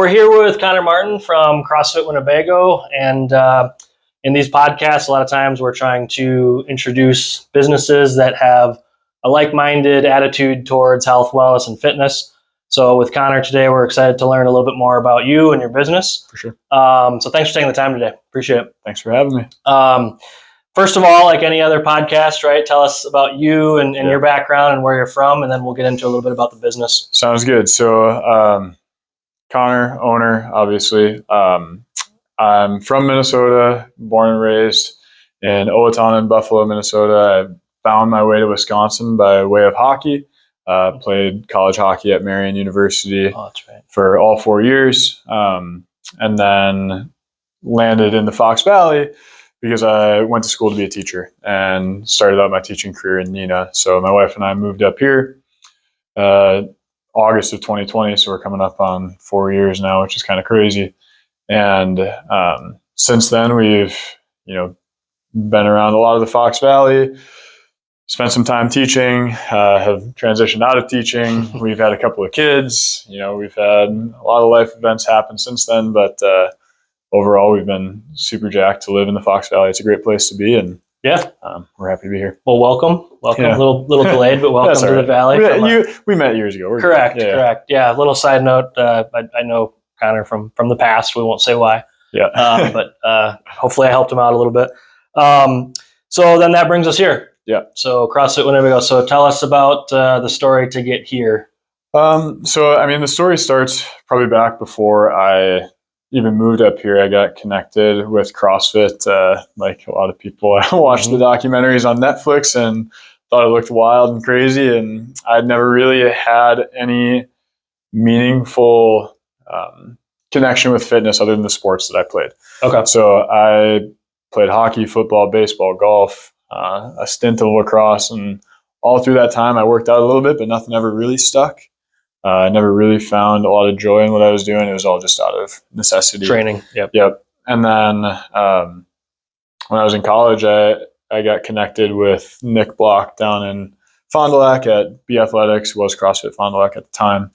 We're here with Connor Martin from CrossFit Winnebago, and in these podcasts, a lot of times we're trying to introduce businesses that have a like-minded attitude towards health, wellness, and fitness. So with Connor today, we're excited to learn a little bit more about you and your business. For sure. So thanks for taking the time today. Appreciate it. Thanks for having me. First of all, like any other podcast, right? Tell us about you and your background and where you're from, and then we'll get into a little bit about the business. Sounds good. So Connor, owner, obviously. I'm from Minnesota, born and raised in Owatonna, Buffalo, Minnesota. I found my way to Wisconsin by way of hockey. Played college hockey at Marian University for all 4 years, and then landed in the Fox Valley because I went to school to be a teacher and started out my teaching career in Neenah. So my wife and I moved up here August of 2020, so we're coming up on 4 years now, which is kind of crazy. And since then, we've been around a lot of the Fox Valley, spent some time teaching, have transitioned out of teaching. We've had a couple of kids. We've had a lot of life events happen since then, but overall, we've been super jacked to live in the Fox Valley. It's a great place to be, and we're happy to be here. Well, welcome. Yeah. A little delayed, but welcome to the Valley. We met years ago. Correct. Yeah. Little side note. I know Connor from the past. We won't say why. Yeah. But hopefully I helped him out a little bit. So then that brings us here. Yeah. So CrossFit Winnebago. So tell us about the story to get here. The story starts probably back before I even moved up here. I got connected with CrossFit. Like a lot of people, I watched the documentaries on Netflix and thought it looked wild and crazy. And I'd never really had any meaningful connection with fitness other than the sports that I played. Okay. So I played hockey, football, baseball, golf, a stint of lacrosse. And all through that time, I worked out a little bit, but nothing ever really stuck. I never really found a lot of joy in what I was doing. It was all just out of necessity. Training. Yep. And then when I was in college, I got connected with Nick Block down in Fond du Lac at B Athletics, was CrossFit Fond du Lac at the time.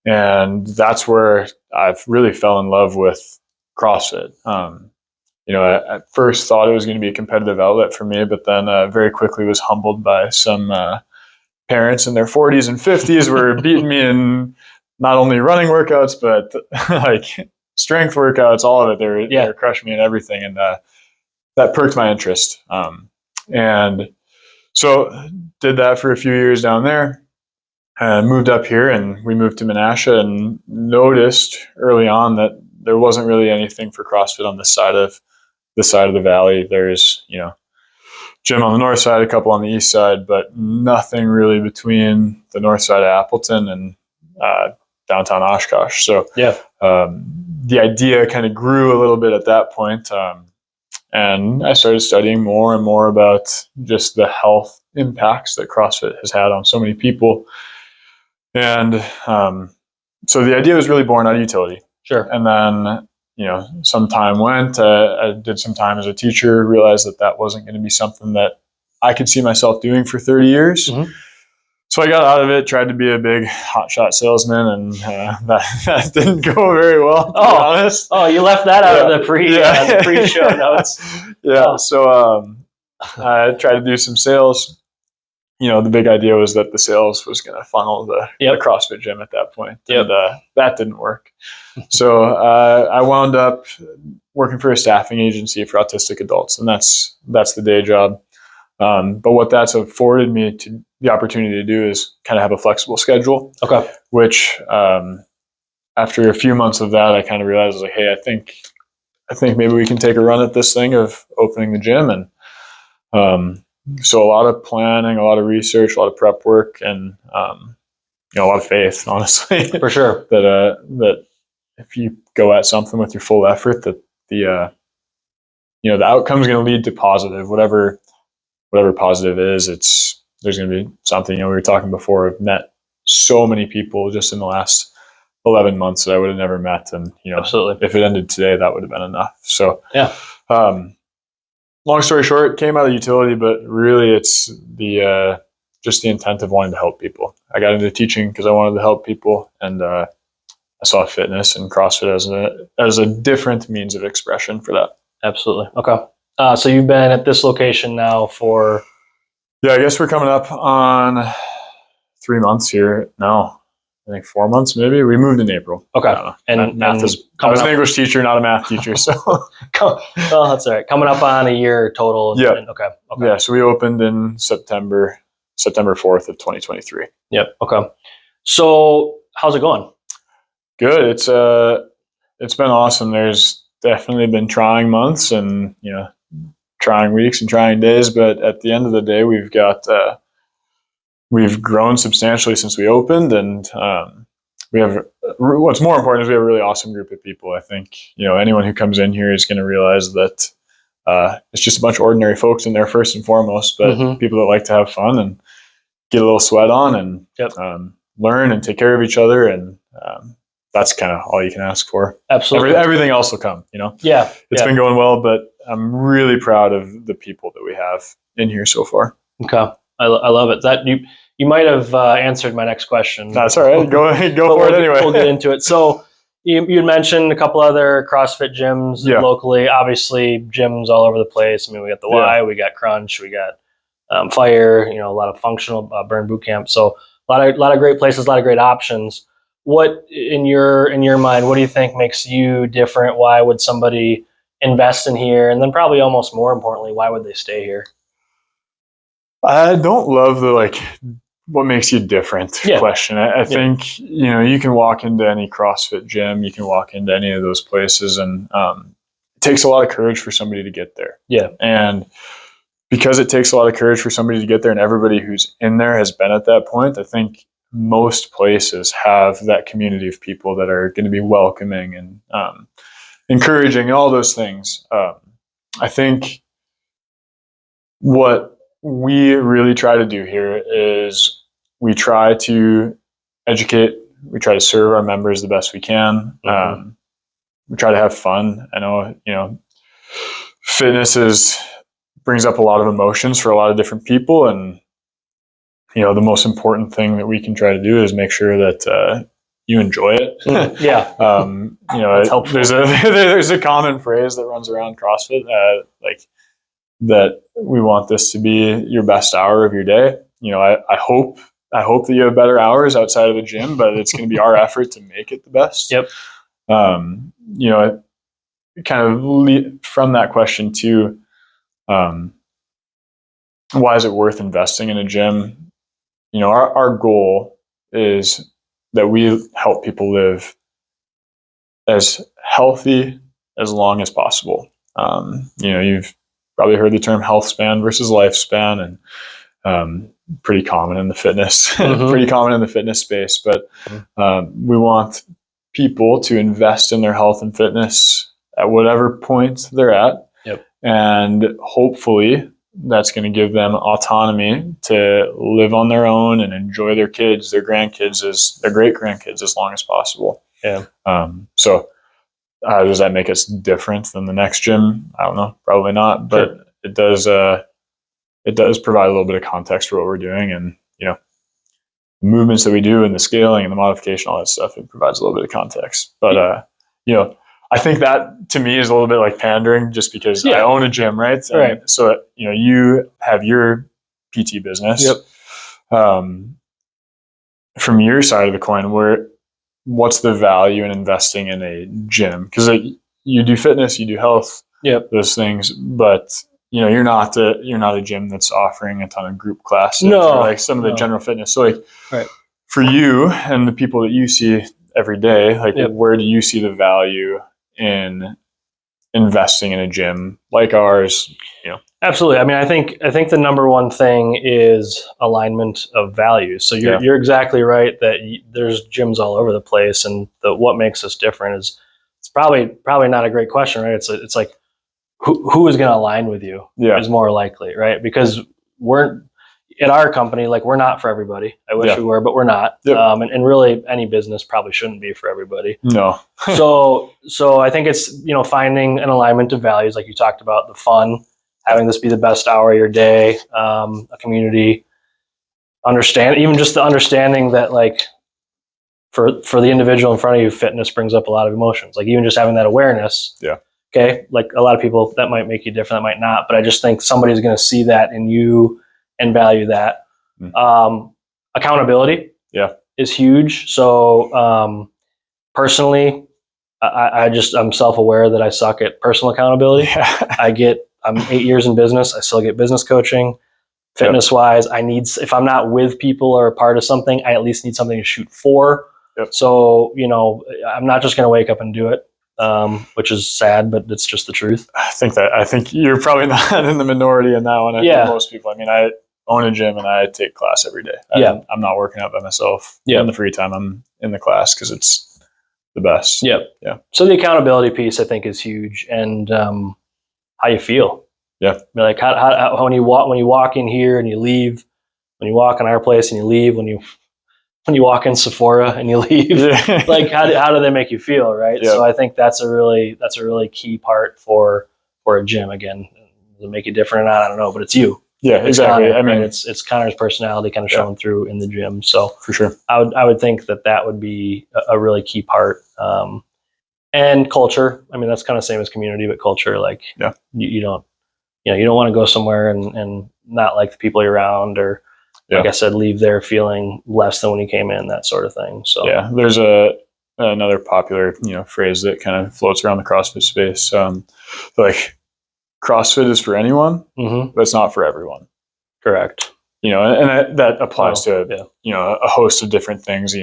And that's where I really fell in love with CrossFit. I at first thought it was going to be a competitive outlet for me, but then very quickly was humbled by some parents in their 40s and 50s were beating me in not only running workouts, but like strength workouts, all of it. They were crushing me in everything. And that perked my interest. And so did that for a few years down there and moved up here, and we moved to Menasha and noticed early on that there wasn't really anything for CrossFit on this side of the valley. There's, gym on the north side, a couple on the east side, but nothing really between the north side of Appleton and downtown Oshkosh. So the idea kind of grew a little bit at that point. And I started studying more and more about just the health impacts that CrossFit has had on so many people. And so the idea was really born out of utility. Sure. And then some time went. I did some time as a teacher, realized that wasn't going to be something that I could see myself doing for 30 years. Mm-hmm. So I got out of it, tried to be a big hotshot salesman, and that didn't go very well, to be honest. Oh, you left that out of the pre-show notes. So I tried to do some sales. The big idea was that the sales was going to funnel the CrossFit gym at that point. And that didn't work. So I wound up working for a staffing agency for autistic adults, and that's the day job. But what that's afforded me to the opportunity to do is kind of have a flexible schedule. Okay. Which after a few months of that, I kind of realized, like, hey, I think maybe we can take a run at this thing of opening the gym. And so a lot of planning, a lot of research, a lot of prep work, and a lot of faith, honestly. For sure. that if you go at something with your full effort, that the outcome is going to lead to positive, whatever positive is. There's going to be something. We were talking before. I've met so many people just in the last 11 months that I would have never met, and absolutely, if it ended today, that would have been enough. So long story short, came out of utility, but really it's just the intent of wanting to help people. I got into teaching because I wanted to help people, and saw fitness and CrossFit as a different means of expression for that. Absolutely. Okay. So you've been at this location now for... Yeah, I guess we're coming up on 3 months here. No, I think 4 months maybe. We moved in April. Okay. And math is... I was an English teacher, not a math teacher, so... Well, that's all right. Coming up on a year total. Yeah. Okay. Yeah, so we opened in September 4th of 2023. Yep. Okay. So how's it going? Good. It's been awesome. There's definitely been trying months and, trying weeks and trying days, but at the end of the day, we've grown substantially since we opened, and we have, what's more important is we have a really awesome group of people. I think, anyone who comes in here is going to realize that it's just a bunch of ordinary folks in there first and foremost, but people that like to have fun and get a little sweat on and learn and take care of each other. And that's kind of all you can ask for. Absolutely. Everything else will come, Yeah. It's been going well, but I'm really proud of the people that we have in here so far. Okay. I love it. That you might have answered my next question. That's all right. Go for it anyway. We'll get into it. So you had mentioned a couple other CrossFit gyms locally. Obviously, gyms all over the place. I mean, we got the Y, we got Crunch, we got Fire. A lot of functional Burn Boot Camp. So a lot of great places, a lot of great options. What in your mind? What do you think makes you different? Why would somebody invest in here? And then probably almost more importantly, why would they stay here? I don't love the what makes you different question. I think, you can walk into any CrossFit gym, you can walk into any of those places, and it takes a lot of courage for somebody to get there. Yeah. And because it takes a lot of courage for somebody to get there and everybody who's in there has been at that point, I think most places have that community of people that are going to be welcoming and encouraging and all those things. I think what we really try to do here is we try to educate, we try to serve our members the best we can. We try to have fun. I know, fitness brings up a lot of emotions for a lot of different people, and the most important thing that we can try to do is make sure that you enjoy it. There's a common phrase that runs around CrossFit, that we want this to be your best hour of your day. I hope that you have better hours outside of the gym, but it's going to be our effort to make it the best. Yep. Kind of from that question too, why is it worth investing in a gym? Our goal is that we help people live as healthy as long as possible. You've probably heard the term health span versus lifespan, and pretty common in the fitness, space. But we want people to invest in their health and fitness at whatever point they're at, and hopefully that's going to give them autonomy to live on their own and enjoy their kids, their grandkids, their great grandkids as long as possible. Yeah. So does that make us different than the next gym? I don't know, probably not, but it does provide a little bit of context for what we're doing, and the movements that we do and the scaling and the modification, all that stuff. It provides a little bit of context, but I think that to me is a little bit like pandering, just because I own a gym, right? Right. So you have your PT business. Yep. From your side of the coin, what's the value in investing in a gym? Because you do fitness, you do health, those things, but you're not a gym that's offering a ton of group classes or some of the general fitness. So for you and the people that you see every day, where do you see the value in investing in a gym like ours? Absolutely. I mean, I think the number one thing is alignment of values. So you're exactly right that there's gyms all over the place, and what makes us different is it's probably not a great question, right? It's like who is going to align with you is more likely, right? Because we're at our company, we're not for everybody. I wish we were, but we're not. Yep. And really, any business probably shouldn't be for everybody. No. So I think it's finding an alignment of values, like you talked about, the fun, having this be the best hour of your day, a community, even just the understanding that for the individual in front of you, fitness brings up a lot of emotions. Like even just having that awareness. Yeah. Okay. Like a lot of people, that might make you different, that might not. But I just think somebody's going to see that in you and value that. Accountability. Yeah. Is huge. So personally, I'm self-aware that I suck at personal accountability. Yeah. I'm 8 years in business. I still get business coaching. Fitness wise, if I'm not with people or a part of something, I at least need something to shoot for. Yep. So, I'm not just going to wake up and do it, which is sad, but it's just the truth. I think you're probably not in the minority in that one. I think most people, I mean, I own a gym and I take class every day. I'm not working out by myself. In the free time, I'm in the class because it's the best. Yep. Yeah. So the accountability piece, I think, is huge, and how you feel. Yeah. Like how when you walk in here and you leave, when you walk in our place and you leave, when you walk in Sephora and you leave, like how do they make you feel, right? Yeah. So I think that's a really key part for a gym. Again, does it make you different or not? I don't know, but it's you. Yeah, exactly. Connor, I mean, it's Connor's personality kind of showing through in the gym. So for sure, I would think that would be a really key part. And culture. I mean, that's kind of same as community, but culture. Like you don't want to go somewhere and not like the people you're around, or like I said, leave there feeling less than when you came in, that sort of thing. So there's another popular phrase that kind of floats around the CrossFit space. Like CrossFit is for anyone, but it's not for everyone. Correct. And that applies to a host of different things.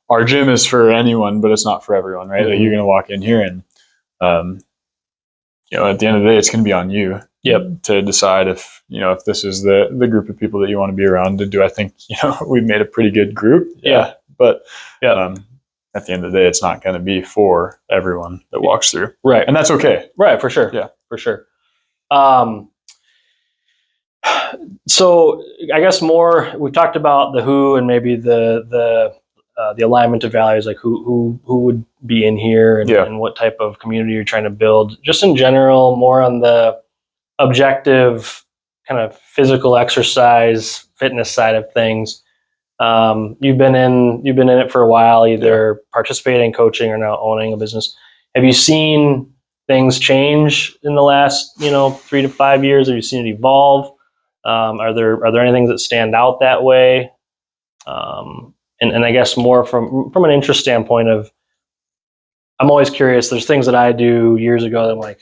Our gym is for anyone, but it's not for everyone, right? Like you're going to walk in here and at the end of the day, it's going to be on you to decide if this is the group of people that you want to be around. Do I think, we've made a pretty good group? Yeah. But at the end of the day, it's not going to be for everyone that walks through. Right. And that's okay. Right. For sure. Yeah. For sure. So I guess we talked about the who and maybe the alignment of values, like who would be in here and what type of community you're trying to build. Just in general, more on the objective kind of physical exercise, fitness side of things. You've been in it for a while, either participating, coaching, or now owning a business. Have you seen things change in the last 3 to 5 years? Have you seen it evolve? Are there any things that stand out that way? And I guess more from an interest standpoint I'm always curious. There's things that I do years ago that I'm like,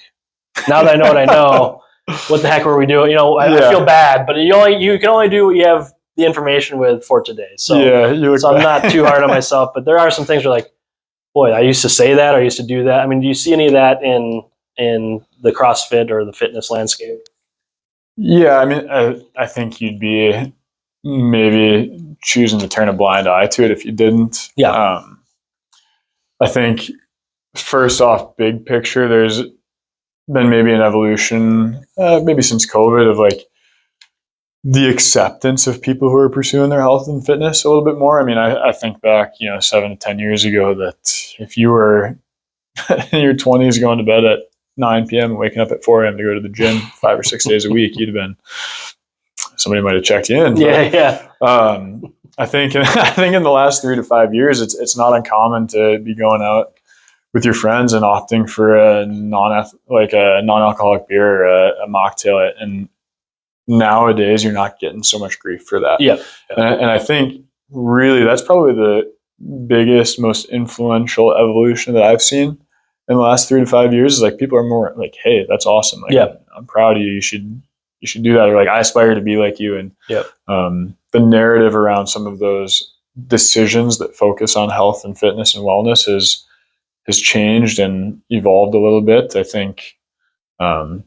now that I know what I know, what the heck were we doing? I feel bad, but you can only do what you have the information with for today. So, I'm not too hard on myself, but there are some things where like, boy, I used to say that, or I used to do that. I mean, do you see any of that in the CrossFit or the fitness landscape? Yeah, I mean, I think you'd be maybe choosing to turn a blind eye to it if you didn't. Yeah. I think first off, big picture, there's been maybe an evolution, maybe since COVID, of like the acceptance of people who are pursuing their health and fitness a little bit more. I mean, I think back, 7 to 10 years ago, that if you were in your 20s going to bed at 9 p.m. and waking up at 4 a.m. to go to the gym 5 or 6 days a week, somebody might have checked you in. I think in the last 3 to 5 years, it's not uncommon to be going out with your friends and opting for a non-alcoholic beer or a mocktail, and nowadays you're not getting so much grief for that. And I think really that's probably the biggest, most influential evolution that I've seen in the last 3 to 5 years. Is like people are more like, hey, that's awesome. Like, I'm proud of you. You should do that. Or like, I aspire to be like you. And the narrative around some of those decisions that focus on health and fitness and wellness has changed and evolved a little bit. I think, on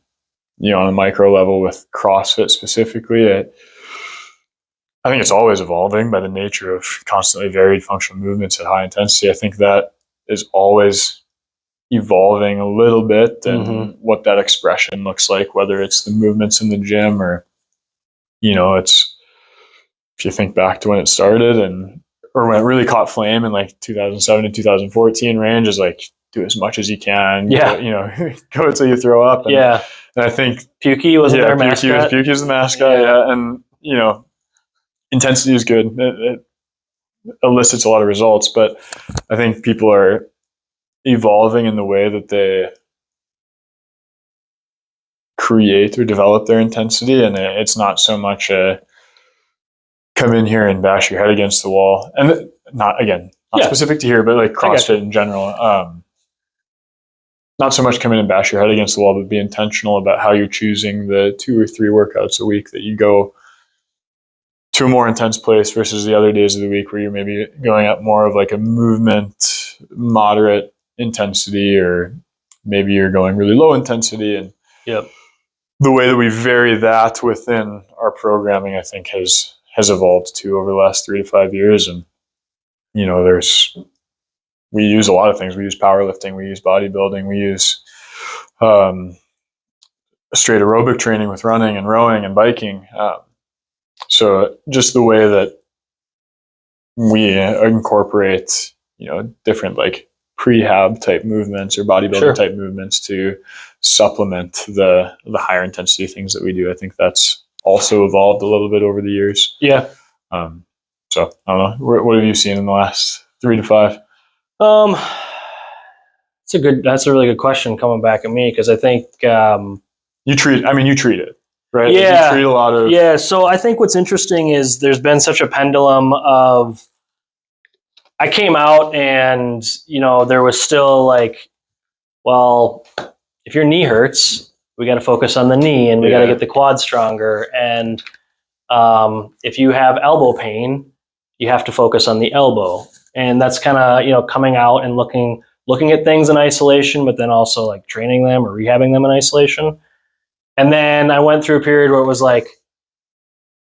a micro level with CrossFit specifically, I think it's always evolving by the nature of constantly varied functional movements at high intensity. I think that is always evolving a little bit, and what that expression looks like, whether it's the movements in the gym or, it's, if you think back to when it started or when it really caught flame in like 2007 to 2014 range, is like, do as much as you can. Go until you throw up. And I think Pukey was their mascot. Pukey was the mascot. Yeah. And, intensity is good. elicits a lot of results. But I think people are evolving in the way that they create or develop their intensity, and it's not so much a come in here and bash your head against the wall. And not specific to here, but like CrossFit in general. Not so much come in and bash your head against the wall, but be intentional about how you're choosing the 2 or 3 workouts a week that you go to a more intense place versus the other days of the week where you're maybe going at more of like a movement, moderate intensity, or maybe you're going really low intensity. And the way that we vary that within our programming, I think has evolved too over the last 3 to 5 years. And, we use a lot of things. We use powerlifting, we use bodybuilding, we use straight aerobic training with running and rowing and biking. So just the way that we incorporate, different like prehab type movements or bodybuilding type movements to supplement the higher intensity things that we do. I think that's also evolved a little bit over the years. Yeah. So I don't know. What have you seen in the last 3 to 5? That's a really good question coming back at me, because I think you treat it, right? Yeah. Like you treat a lot of. Yeah. So I think what's interesting is there's been such a pendulum of, I came out and, there was still like, well, if your knee hurts, we got to focus on the knee, and we got to get the quad stronger. And if you have elbow pain, you have to focus on the elbow. And that's kind of, coming out and looking at things in isolation, but then also like training them or rehabbing them in isolation. And then I went through a period where it was like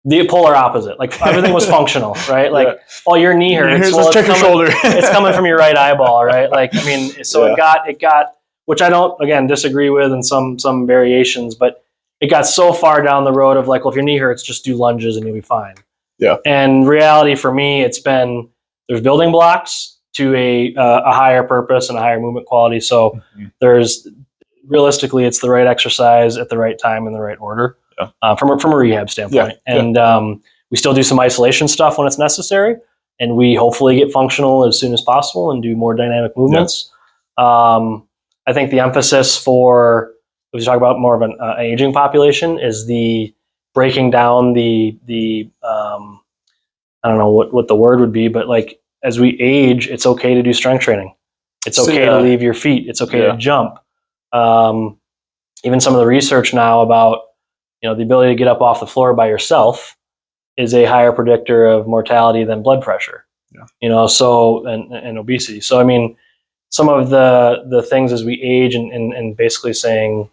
the polar opposite. Like everything was functional, right? Like, oh, your knee hurts. Let's check your shoulder. It's coming from your right eyeball, right? Like, I mean, so it got, which I don't, again, disagree with in some variations, but it got so far down the road of like, well, if your knee hurts, just do lunges and you'll be fine. Yeah. And reality for me, it's been, there's building blocks to a higher purpose and a higher movement quality. So there's, realistically, it's the right exercise at the right time in the right order from a rehab standpoint. And we still do some isolation stuff when it's necessary, and we hopefully get functional as soon as possible and do more dynamic movements. I think the emphasis for, if we talk about more of an aging population, is the breaking down the I don't know what the word would be, but like as we age, it's okay to do strength training. It's okay to leave your feet. It's okay to jump. Even some of the research now about, the ability to get up off the floor by yourself is a higher predictor of mortality than blood pressure. So and obesity. So I mean, some of the things as we age and basically saying,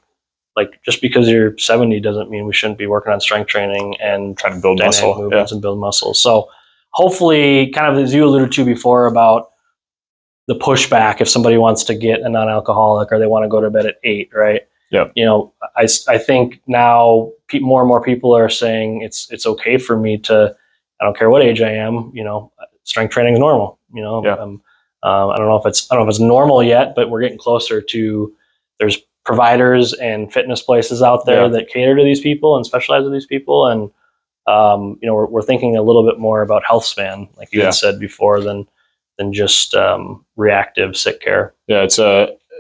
like, just because you're 70 doesn't mean we shouldn't be working on strength training and trying to build muscle movements and build muscle. So hopefully, kind of as you alluded to before about the pushback, if somebody wants to get a non-alcoholic or they want to go to bed at 8, right? Yeah. I think now more and more people are saying it's okay for me to, I don't care what age I am, strength training is normal. I don't know if it's normal yet, but we're getting closer to, there's providers and fitness places out there that cater to these people and specialize with these people. And, we're thinking a little bit more about health span, like you had said before, than just reactive sick care. Yeah,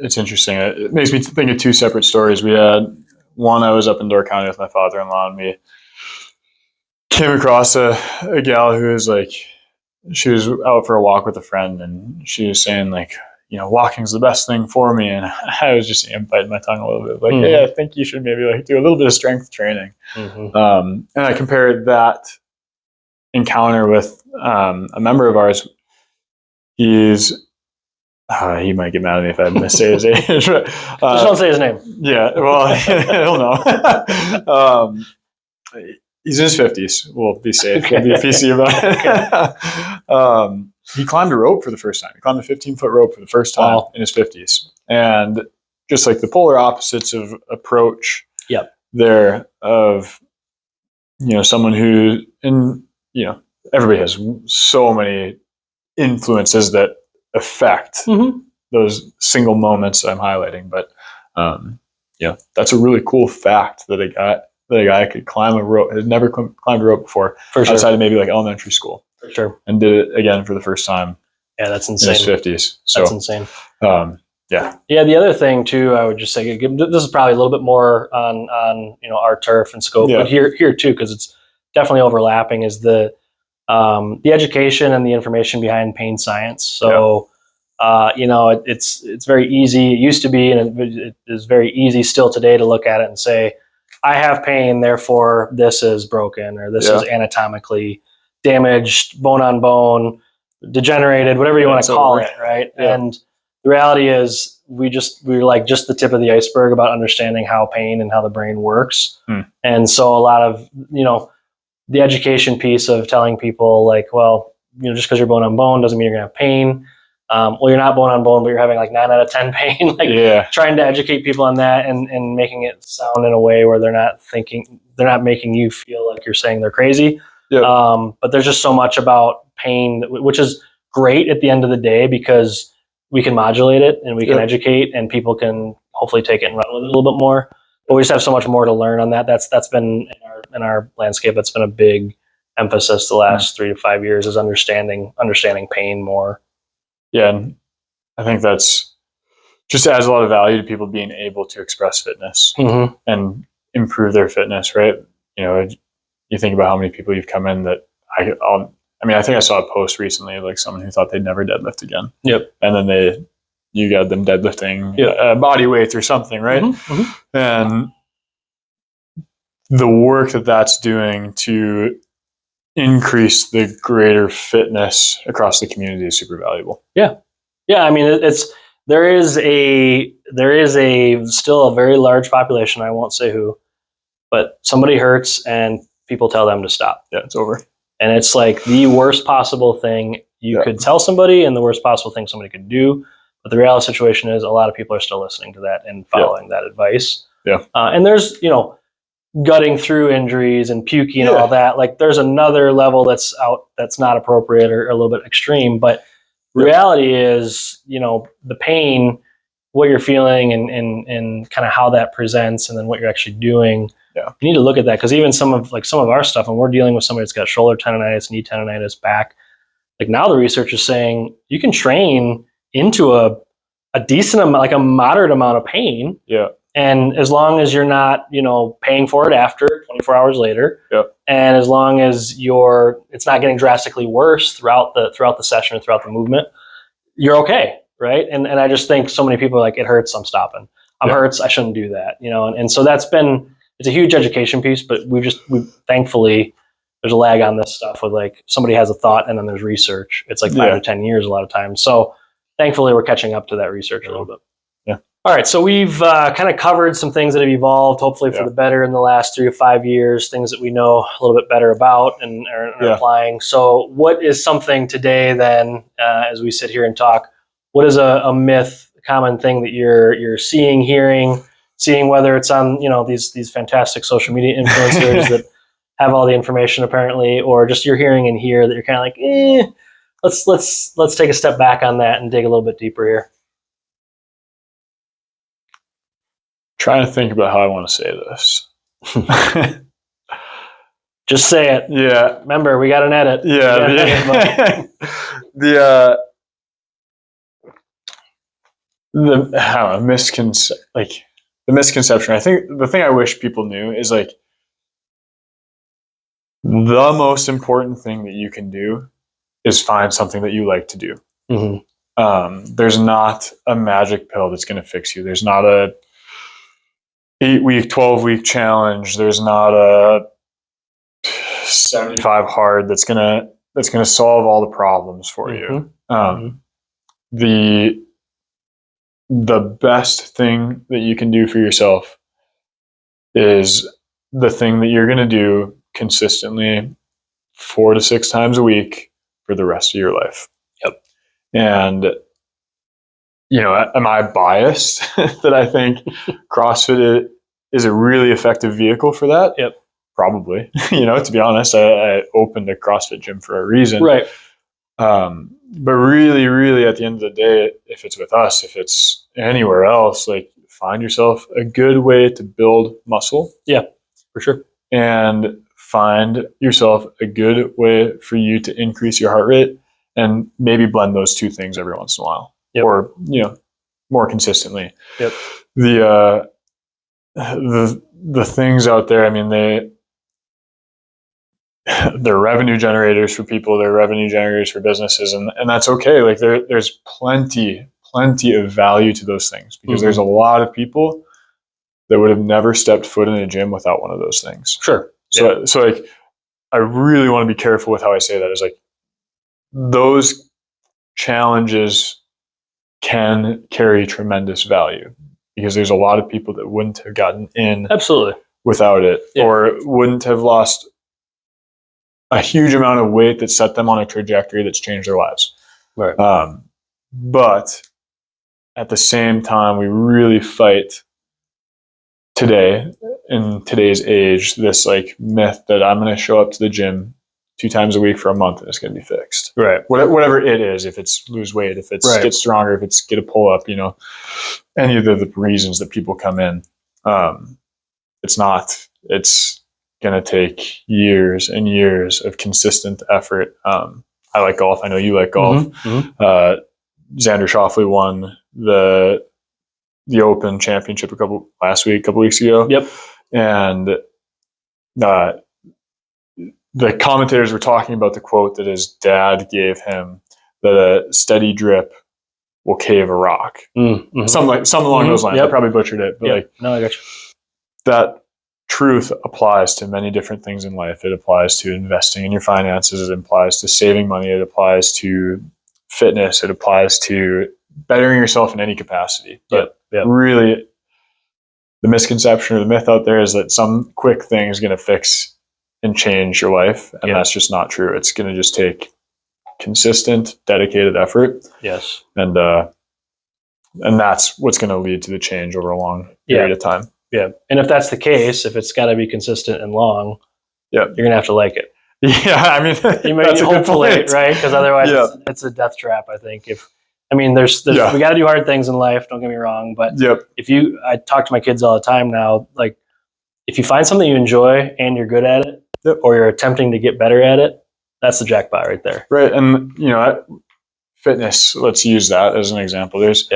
it's interesting. It makes me think of 2 separate stories. We had one, I was up in Door County with my father-in-law, and we came across a gal who was like, she was out for a walk with a friend, and she was saying like, walking's the best thing for me. And I was just biting my tongue a little bit, like, hey, I think you should maybe like do a little bit of strength training. And I compared that encounter with a member of ours. He might get mad at me if I missay his age. But, just don't say his name. Yeah, well, he'll know. He's in his 50s. We'll be safe. We'll be PC about it. He climbed a rope for the first time. He climbed a 15-foot rope for the first time in his 50s. And just like the polar opposites of approach there of, someone who, and, everybody has so many influences that affect those single moments I'm highlighting. But, that's a really cool fact that a guy could climb a rope, had never climbed a rope before outside of maybe like elementary school. For sure. and did it again for the first time. Yeah, that's In insane. his 50s. So that's insane. Yeah. Yeah. The other thing too, I would just say, this is probably a little bit more on our turf and scope, but here too, because it's definitely overlapping, is the education and the information behind pain science. So, it's very easy. It used to be, and it is very easy still today to look at it and say, I have pain, therefore this is broken, or this is anatomically damaged, bone on bone, degenerated, whatever you want to call it, right? Yeah. And the reality is we're like just the tip of the iceberg about understanding how pain and how the brain works. And so a lot of, the education piece of telling people like, well, just because you're bone on bone doesn't mean you're gonna have pain. Well, you're not bone on bone, but you're having like 9 out of 10 pain. Trying to educate people on that and making it sound in a way where they're not making you feel like you're saying they're crazy. Yep. But there's just so much about pain, which is great at the end of the day, because we can modulate it and we can educate, and people can hopefully take it and run with it a little bit more. But we just have so much more to learn on that. That's been in our landscape. That's been a big emphasis the last 3 to 5 years, is understanding pain more. Yeah, and I think that's just adds a lot of value to people being able to express fitness and improve their fitness, right? You think about how many people you've come in that I think I saw a post recently, like someone who thought they'd never deadlift again. Yep. And then you got them deadlifting body weights or something, right? And the work that's doing to increase the greater fitness across the community is super valuable. Yeah. I mean, there is still a very large population. I won't say who, but somebody hurts and people tell them to stop. Yeah, it's over. And it's like the worst possible thing you could tell somebody, and the worst possible thing somebody could do. But the reality situation is, a lot of people are still listening to that and following that advice. Yeah. And there's, gutting through injuries and puking and all that. Like, there's another level that's not appropriate or a little bit extreme. But reality is, the pain, what you're feeling, and kind of how that presents, and then what you're actually doing. Yeah. You need to look at that, because even some of our stuff, and we're dealing with somebody that's got shoulder tendonitis, knee tendonitis, back. Like, now the research is saying you can train into a decent amount, like a moderate amount of pain. Yeah. And as long as you're not, paying for it after 24 hours later, and as long as it's not getting drastically worse throughout the session or throughout the movement, you're okay, right? And I just think so many people are like, it hurts, I'm stopping. Hurts, I shouldn't do that, And so it's a huge education piece, but we thankfully, there's a lag on this stuff with, like, somebody has a thought and then there's research. It's like 5 to 10 years a lot of times. So thankfully, we're catching up to that research a little bit. Yeah. All right. So we've kind of covered some things that have evolved, hopefully for the better, in the last 3 to 5 years, things that we know a little bit better about and are applying. So what is something today then, as we sit here and talk, what is a myth, a common thing that you're seeing, hearing, seeing, whether it's on, these fantastic social media influencers that have all the information apparently, or just you're hearing in here that you're kind of like, let's take a step back on that and dig a little bit deeper here. Trying to think about how I want to say this. Just say it. Yeah. Remember, we got an edit. Yeah. The misconception. I think the thing I wish people knew is, like, the most important thing that you can do is find something that you like to do. There's not a magic pill that's going to fix you. There's not a 8-week, 12-week challenge. There's not a 75 hard that's gonna solve all the problems for you. The best thing that you can do for yourself is the thing that you're gonna do consistently 4 to 6 times a week for the rest of your life. Yep. And am I biased that I think CrossFit is a really effective vehicle for that? Yep. Probably. To be honest, I opened a CrossFit gym for a reason. Right. But really, really, at the end of the day, if it's with us, if it's anywhere else, like, find yourself a good way to build muscle. Yeah, for sure. And find yourself a good way for you to increase your heart rate, and maybe blend those two things every once in a while, or more consistently. Yep. The things out there, I mean, they're revenue generators for people, they're revenue generators for businesses, and that's okay. Like there's plenty of value to those things, because there's a lot of people that would have never stepped foot in a gym without one of those things. Sure. So like, I really want to be careful with how I say that. Is like, those challenges can carry tremendous value, because there's a lot of people that wouldn't have gotten in absolutely without it, or wouldn't have lost a huge amount of weight that set them on a trajectory that's changed their lives. Right. But at the same time, we really fight today, in today's age, this like myth that I'm going to show up to the gym 2 times a week for a month and it's going to be fixed. Right. Whatever it is, if it's lose weight, if it's get stronger, if it's get a pull up, any of the reasons that people come in, it's not. It's going to take years and years of consistent effort. I like golf. I know you like golf. Xander Schauffele won the Open Championship a couple weeks ago. Yep. And the commentators were talking about the quote that his dad gave him, that a steady drip will cave a rock. Something along those lines. I probably butchered it, but no, I got you. That truth applies to many different things in life. It applies to investing in your finances. It applies to saving money. It applies to fitness. It applies to bettering yourself in any capacity. But really, the misconception or the myth out there is that some quick thing is going to fix and change your life. And that's just not true. It's going to just take consistent, dedicated effort. Yes. And that's what's going to lead to the change over a long period of time. Yeah. And if that's the case, if it's got to be consistent and long, you're going to have to like it. Yeah. I mean, that's hopefully, right? Because otherwise it's a death trap, I think. There's we got to do hard things in life. Don't get me wrong. But I talk to my kids all the time now, like, if you find something you enjoy and you're good at it, or you're attempting to get better at it, that's the jackpot right there. Right. And, fitness, let's use that as an example. There's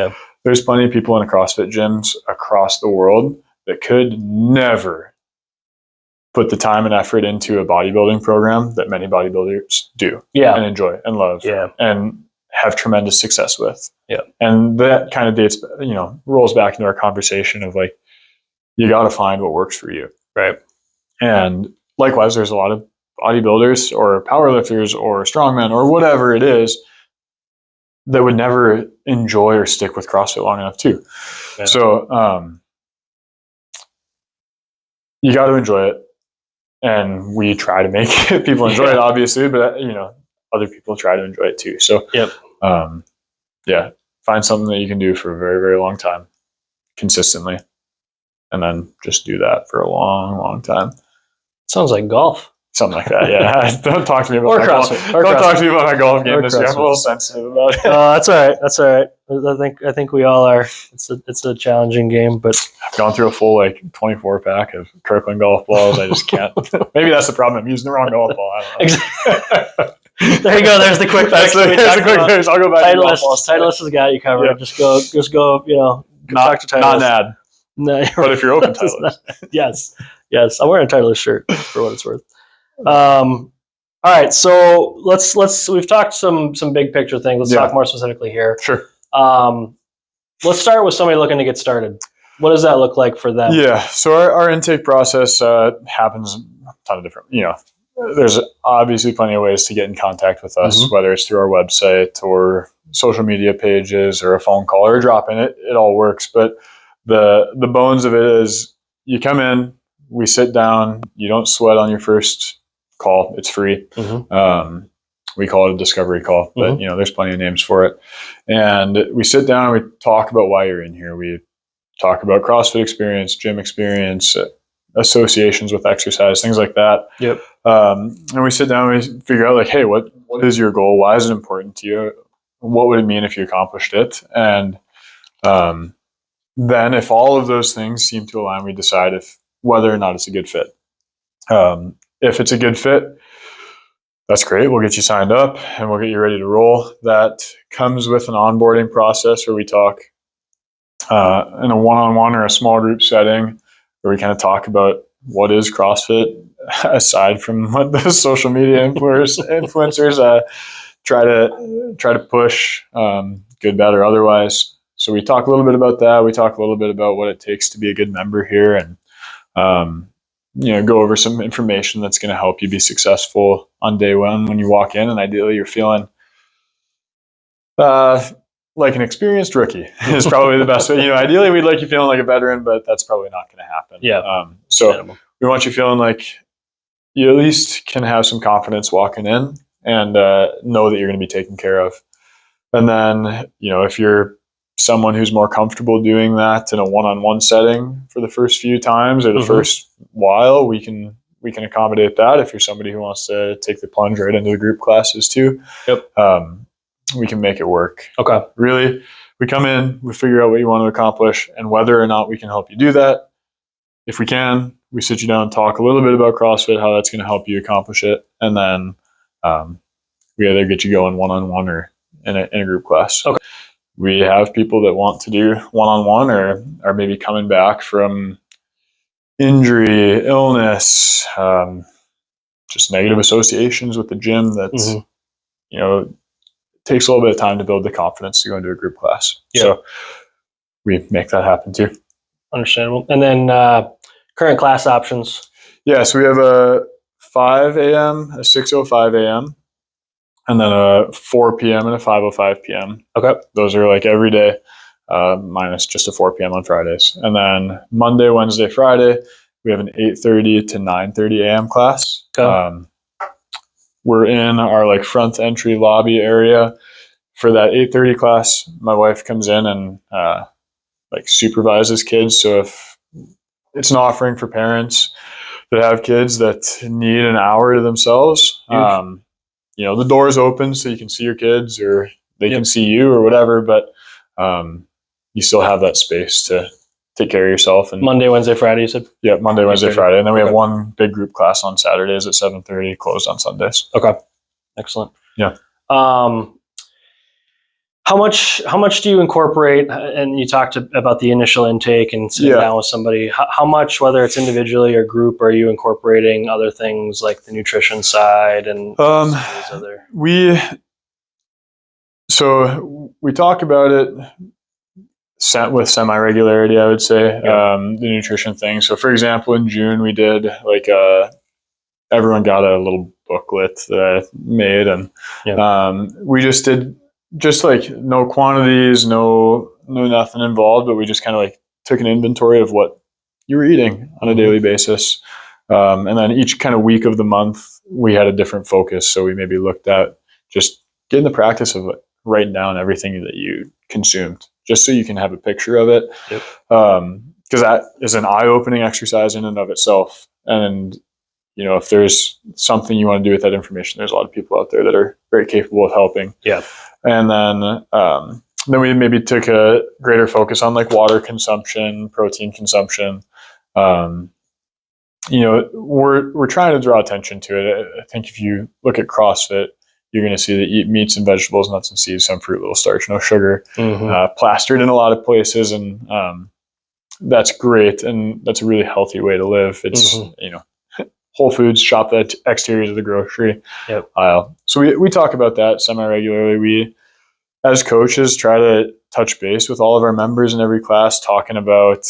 plenty of people in CrossFit gyms across the world that could never put the time and effort into a bodybuilding program that many bodybuilders do and enjoy and love and have tremendous success with. Yeah. And that kind of dates, rolls back into our conversation of like, you got to find what works for you. Right. And likewise, there's a lot of bodybuilders or powerlifters or strongmen or whatever it is that would never enjoy or stick with CrossFit long enough too. Yeah. So you got to enjoy it. And we try to make people enjoy it, obviously, but other people try to enjoy it too. So find something that you can do for a very, very long time, consistently. And then just do that for a long, long time. Sounds like golf. Something like that, yeah. Don't talk to me about my golf. Don't talk to me about my golf game this year. I'm a little sensitive about it. That's all right. That's all right. I think we all are. It's a challenging game, but I've gone through a full 24 pack of Kirkland golf balls. I just can't. Maybe that's the problem. I'm using the wrong golf ball. I don't know. There you go. There's the quick fix. There's the quick fix. I'll go back to golf balls. Titleist has got you covered. Yeah. Just go. Talk to Titleist. Not an ad. No, but if you're open, Titleist. Yes. I'm wearing a Titleist shirt for what it's worth. All right, so we've talked some big picture things. Let's talk more specifically here. Sure. Let's start with somebody looking to get started. What does that look like for them? Yeah, so our intake process happens a ton of different, there's obviously plenty of ways to get in contact with us, whether it's through our website or social media pages or a phone call or a drop-in. It all works, but the bones of it is you come in, we sit down, you don't sweat on your first call. It's free. We call it a discovery call, but there's plenty of names for it. And we sit down and we talk about why you're in here. We talk about CrossFit experience, gym experience, associations with exercise, things like that. Yep. And we sit down and we figure out hey, what is your goal? Why is it important to you? What would it mean if you accomplished it? And then if all of those things seem to align, we decide whether or not it's a good fit. if it's a good fit, that's great. We'll get you signed up and we'll get you ready to roll. That comes with an onboarding process where we talk in a one-on-one or a small group setting where we kind of talk about what is CrossFit aside from what the social media influencers try to push, good, bad, or otherwise. So we talk a little bit about that. We talk a little bit about what it takes to be a good member here, and go over some information that's going to help you be successful on day one when you walk in. And ideally, you're feeling like an experienced rookie is probably the best way. Ideally, we'd like you feeling like a veteran, but that's probably not going to happen. Yeah. So we want you feeling like you at least can have some confidence walking in and know that you're going to be taken care of. And then, if you're someone who's more comfortable doing that in a one-on-one setting for the first few times or the first while, we can accommodate that. If you're somebody who wants to take the plunge right into the group classes too, we can make it work. Okay. Really, we come in, we figure out what you want to accomplish and whether or not we can help you do that. If we can, we sit you down and talk a little bit about CrossFit, how that's going to help you accomplish it. And then we either get you going one-on-one or in a group class. Okay. We have people that want to do one-on-one or are maybe coming back from injury, illness, just negative associations with the gym that, takes a little bit of time to build the confidence to go into a group class. Yeah. So we make that happen too. Understandable. And then current class options. Yeah, so we have a 5 a.m., a 6:05 a.m., and then a 4 p.m. and a 5:05 p.m. Okay. Those are like every day, minus just a 4 p.m. on Fridays. And then Monday, Wednesday, Friday, we have an 8:30 to 9:30 a.m. class. Okay. We're in our front entry lobby area for that 8:30 class. My wife comes in and supervises kids. So if it's an offering for parents that have kids that need an hour to themselves, the door's open so you can see your kids or they can see you or whatever, but you still have that space to take care of yourself. And Monday, Wednesday, Friday, you said? Yeah, Monday, Wednesday, Friday. And then we have one big group class on Saturdays at 7:30, closed on Sundays. Okay. Excellent. Yeah. How much do you incorporate? And you talked about the initial intake and sitting down with somebody. How much, whether it's individually or group, are you incorporating other things like the nutrition side and some of these other? We talk about it with semi-regularity, I would say, the nutrition thing. So for example, in June, we did everyone got a little booklet that I made, and we just did no quantities, no nothing involved, but we just kind of took an inventory of what you were eating on a daily basis. And then each kind of week of the month, we had a different focus. So we maybe looked at just getting the practice of writing down everything that you consumed, just so you can have a picture of it. Yep. Because that is an eye-opening exercise in and of itself. And if there's something you want to do with that information, there's a lot of people out there that are very capable of helping. Yeah. And then we maybe took a greater focus on water consumption, protein consumption. We're trying to draw attention to it. I think if you look at CrossFit, you're going to see that eat meats and vegetables, nuts and seeds, some fruit, little starch, no sugar, plastered in a lot of places. And that's great. And that's a really healthy way to live. It's, Whole Foods, shop the exteriors of the grocery aisle. So we talk about that semi-regularly. We, as coaches, try to touch base with all of our members in every class, talking about,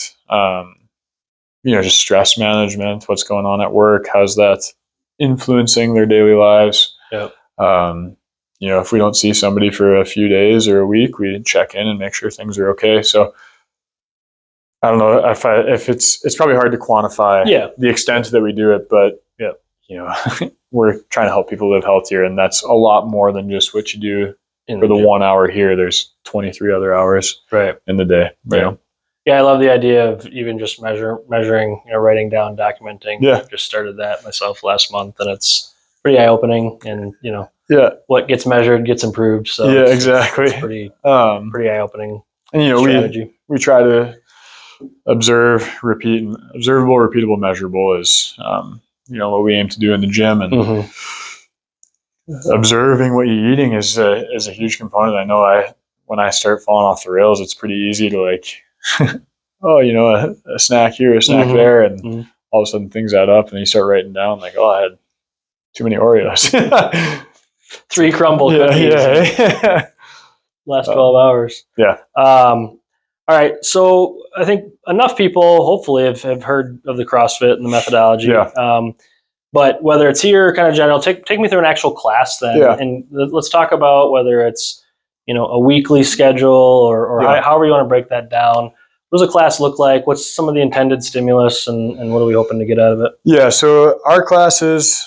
just stress management, what's going on at work, how's that influencing their daily lives. Yep. If we don't see somebody for a few days or a week, we check in and make sure things are okay. So I don't know if it's probably hard to quantify the extent that we do it, but we're trying to help people live healthier, and that's a lot more than just what you do for the 1 hour here. There's 23 other hours in the day. Yeah, I love the idea of even just measuring, writing down, documenting. Yeah. Just started that myself last month, and it's pretty eye-opening. And what gets measured gets improved. So exactly. It's pretty eye-opening. And strategy. we try to observe, repeat, observable, repeatable, measurable is what we aim to do in the gym, and observing what you're eating is a huge component. I know when I start falling off the rails, it's pretty easy to like, a snack here, a snack there, and all of a sudden things add up, and you start writing down like, oh, I had too many Oreos. 3 crumble cookies. Yeah. Last 12 hours. Yeah. All right. So I think enough people hopefully have heard of the CrossFit and the methodology. Yeah. But whether it's here or kind of general, take me through an actual class then. Yeah. And let's talk about whether it's, a weekly schedule or however you want to break that down. What does a class look like? What's some of the intended stimulus and what are we hoping to get out of it? Yeah. So our classes,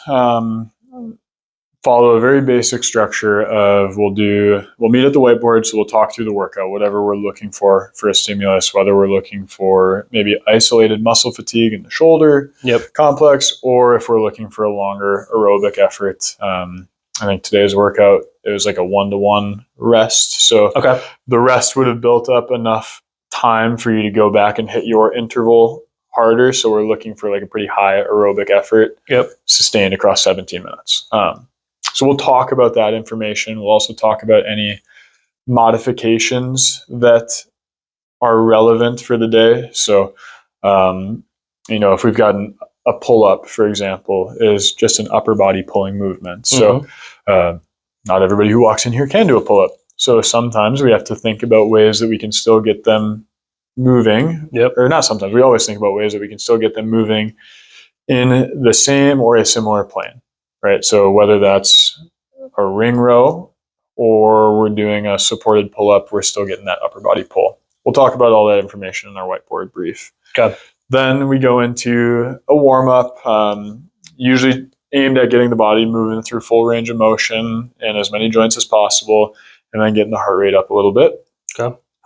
follow a very basic structure of we'll meet at the whiteboard, so we'll talk through the workout, whatever we're looking for a stimulus, whether we're looking for maybe isolated muscle fatigue in the shoulder complex, or if we're looking for a longer aerobic effort. I think today's workout, it was like a 1-to-1 rest. So the rest would have built up enough time for you to go back and hit your interval harder. So we're looking for like a pretty high aerobic effort sustained across 17 minutes. So we'll talk about that information. We'll also talk about any modifications that are relevant for the day. So, if we've got a pull-up, for example, is just an upper body pulling movement. So not everybody who walks in here can do a pull-up. So sometimes we have to think about ways that we can still get them moving. Or not sometimes. We always think about ways that we can still get them moving in the same or a similar plane. Right, so whether that's a ring row or we're doing a supported pull-up, we're still getting that upper body pull. We'll talk about all that information in our whiteboard brief. Then we go into a warm-up, usually aimed at getting the body moving through full range of motion in as many joints as possible, and then getting the heart rate up a little bit.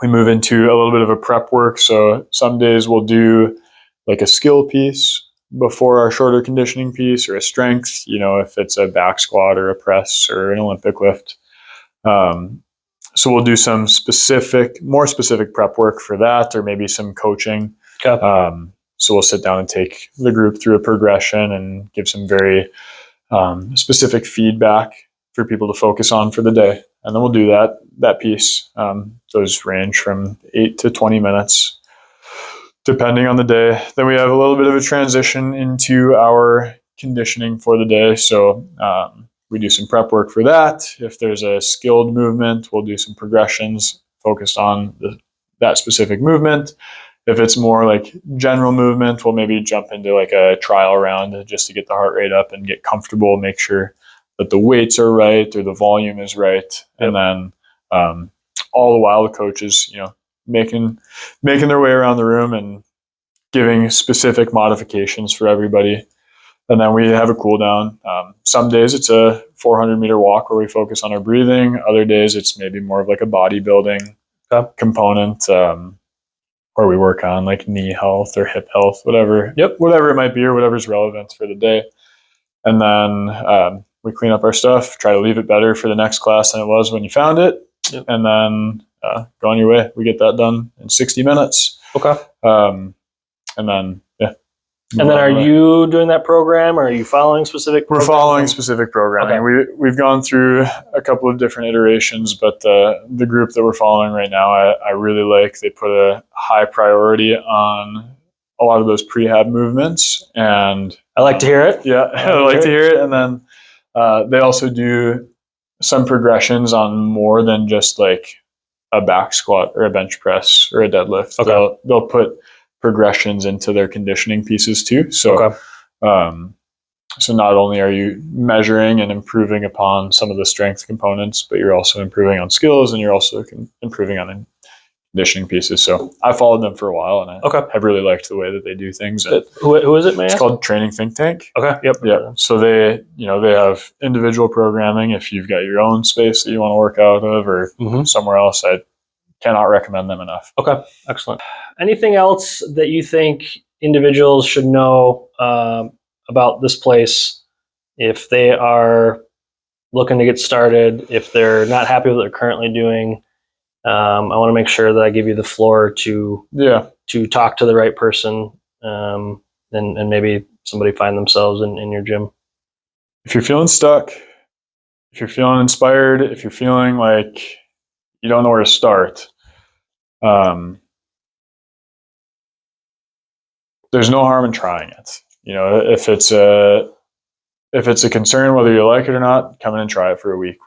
We move into a little bit of a prep work. So some days we'll do like a skill piece before our shorter conditioning piece, or a strength, if it's a back squat or a press or an Olympic lift. So we'll do some more specific prep work for that, or maybe some coaching. So we'll sit down and take the group through a progression and give some very specific feedback for people to focus on for the day. And then we'll do that piece. Those range from 8 to 20 minutes. Depending on the day. Then we have a little bit of a transition into our conditioning for the day. So we do some prep work for that. If there's a skilled movement, we'll do some progressions focused on that specific movement. If it's more like general movement, we'll maybe jump into like a trial round just to get the heart rate up and get comfortable, make sure that the weights are right or the volume is right. And then all the while the coach is, making their way around the room and giving specific modifications for everybody. And then we have a cool down. Some days it's a 400-meter walk where we focus on our breathing. Other days it's maybe more of like a bodybuilding component, where we work on like knee health or hip health, whatever it might be, or whatever's relevant for the day. And then we clean up our stuff, try to leave it better for the next class than it was when you found it. And then go on your way. We get that done in 60 minutes. And then, And then are you doing that program, or are you following specific programs? We're following specific programming. We've gone through a couple of different iterations, but the group that we're following right now, I really like. They put a high priority on a lot of those prehab movements. And I like to hear it. Yeah, I like to hear it. And then they also do some progressions on more than just like a back squat or a bench press or a deadlift. They'll put progressions into their conditioning pieces too. So, so not only are you measuring and improving upon some of the strength components, but you're also improving on skills, and you're also improving on conditioning pieces. So I followed them for a while, and I have really liked the way that they do things. Who is it, man? It's called Training Think Tank. Yep. So they have individual programming. If you've got your own space that you want to work out of, or somewhere else, I cannot recommend them enough. Excellent. Anything else that you think individuals should know about this place if they are looking to get started, if they're not happy with what they're currently doing? I want to make sure that I give you the floor to talk to the right person, and maybe somebody find themselves in your gym? If you're feeling stuck, if you're feeling inspired, if you're feeling like you don't know where to start, there's no harm in trying it. If it's a concern whether you like it or not, come in and try it for a week.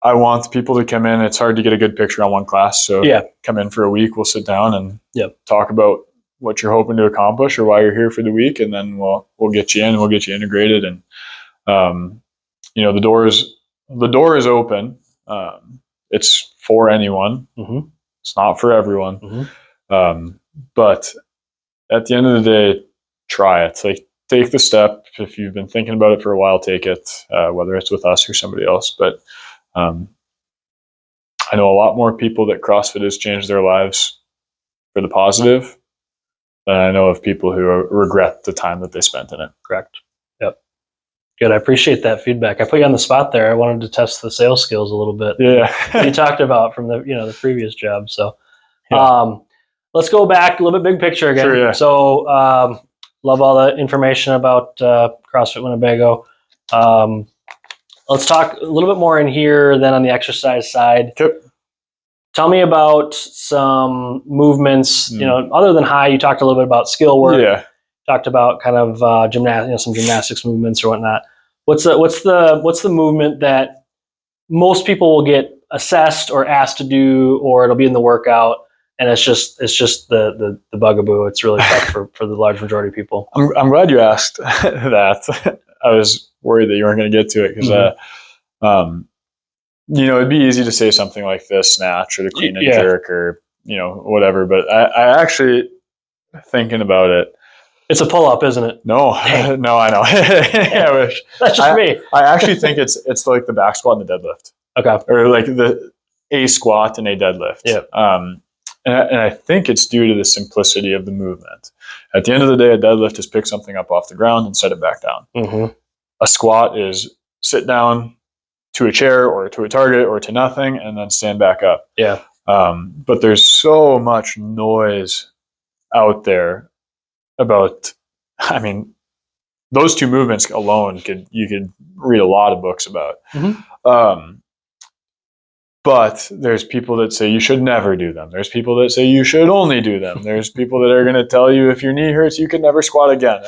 I want people to come in. It's hard to get a good picture on one class, so come in for a week. We'll sit down and talk about what you're hoping to accomplish or why you're here for the week, and then we'll get you in. We'll get you integrated, and the door is open. It's for anyone. Mm-hmm. It's not for everyone. Mm-hmm. But at the end of the day, try it. Like, take the step. If you've been thinking about it for a while, take it, whether it's with us or somebody else. But I know a lot more people that CrossFit has changed their lives for the positive than I know of people who regret the time that they spent in it. Correct. Yep. Good. I appreciate that feedback. I put you on the spot there. I wanted to test the sales skills a little bit. Yeah. You talked about from the previous job. So let's go back a little bit big picture again. Sure, yeah. So love all the information about CrossFit Winnebago. Let's talk a little bit more in here then on the exercise side. Yep. Tell me about some movements, other than high. You talked a little bit about skill work. Yeah. Talked about kind of some gymnastics movements or whatnot. What's the movement that most people will get assessed or asked to do, or it'll be in the workout, and it's just the bugaboo. It's really tough for the large majority of people. I'm glad you asked that. I was worried that you weren't going to get to it because, it'd be easy to say something like the snatch or the clean and jerk or whatever. But I actually, thinking about it, it's a pull up, isn't it? No, no, I know. I wish. That's just me. I actually think it's like the back squat and the deadlift. Okay. Or like a squat and a deadlift. Yeah. And I think it's due to the simplicity of the movement. At the end of the day, a deadlift is pick something up off the ground and set it back down. Mm-hmm. A squat is sit down to a chair or to a target or to nothing and then stand back up. Yeah. But there's so much noise out there about, those two movements alone you could read a lot of books about. Mm-hmm. But there's people that say you should never do them. There's people that say you should only do them. There's people that are going to tell you if your knee hurts, you can never squat again.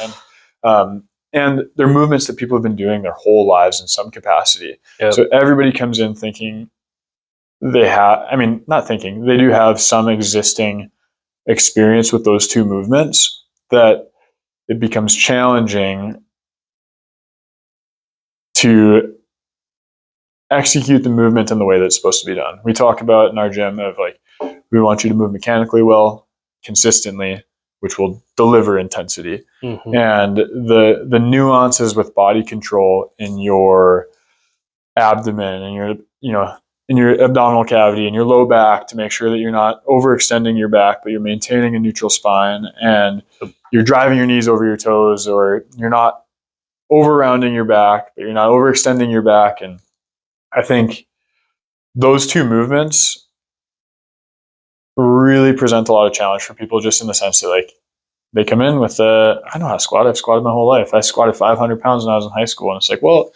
And they're movements that people have been doing their whole lives in some capacity. Yep. So everybody comes in thinking they do have some existing experience with those two movements, that it becomes challenging to execute the movement in the way that's supposed to be done. We talk about in our gym of like, we want you to move mechanically well, consistently, which will deliver intensity. Mm-hmm. And the nuances with body control in your abdomen and in your abdominal cavity and your low back, to make sure that you're not overextending your back, but you're maintaining a neutral spine, and you're driving your knees over your toes, or you're not over rounding your back, but you're not overextending your back. And I think those two movements really present a lot of challenge for people, just in the sense that, like, they come in with I know how to squat. I've squatted my whole life. I squatted 500 pounds when I was in high school. And it's like, well,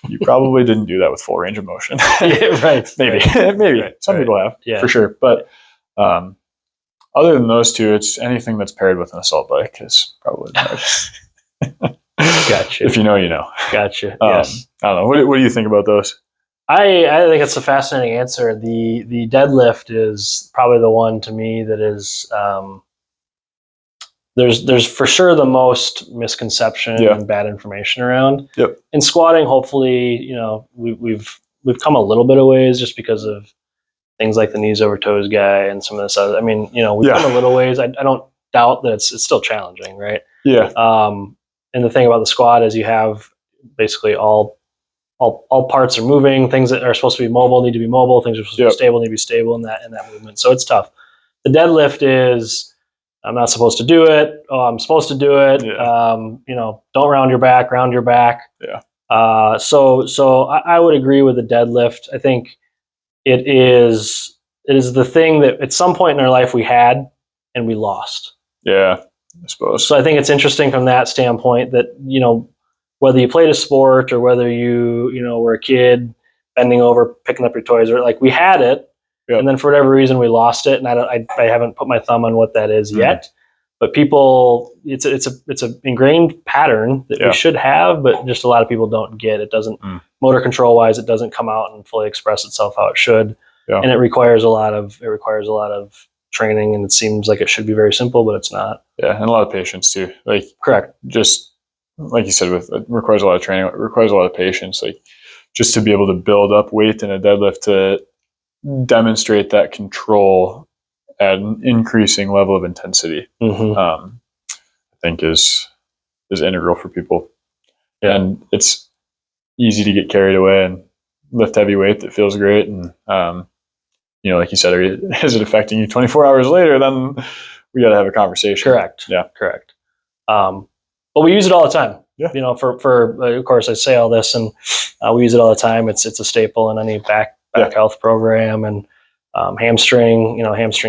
you probably didn't do that with full range of motion. Yeah, right. Maybe. Right. Maybe. Right. Some people have, for sure. But other than those two, it's anything that's paired with an assault bike is probably the hardest. Gotcha. If you know, you know. Gotcha. Yes. I don't know. What do you think about those? I think it's a fascinating answer. The deadlift is probably the one to me that is there's for sure the most misconception and bad information around. Yep. In squatting, hopefully, we've come a little bit of ways, just because of things like the knees over toes guy and some of this other. We've come a little ways. I don't doubt that it's still challenging, right? Yeah. And the thing about the squat is you have basically all parts are moving. Things that are supposed to be mobile need to be mobile. Things that are supposed to be stable need to be stable in that movement. So it's tough. The deadlift is, I'm not supposed to do it. Oh, I'm supposed to do it. Yeah. Don't round your back. Round your back. Yeah. So I would agree with the deadlift. I think it is the thing that at some point in our life we had and we lost. Yeah. I suppose. So I think it's interesting from that standpoint that, whether you played a sport or whether you were a kid bending over, picking up your toys, or like we had it, Yep. and then for whatever reason we lost it, and I haven't put my thumb on what that is yet. But people, it's a ingrained pattern that we should have, but just a lot of people don't get. It doesn't motor control wise, it doesn't come out and fully express itself how it should, and it requires a lot of training. And it seems like it should be very simple, but it's not. Yeah, and a lot of patience too. Like correct, just like you said, it requires a lot of training. It requires a lot of patience. Like just to be able to build up weight in a deadlift to demonstrate that control at an increasing level of intensity, I think is integral for people. Yeah. And it's easy to get carried away and lift heavy weight that feels great. And, like you said, is it affecting you 24 hours later? Then we got to have a conversation. Correct. Yeah. Correct. But we use it all the time. Yeah. For of course, I say all this, and we use it all the time. It's a staple in any back health program, and hamstring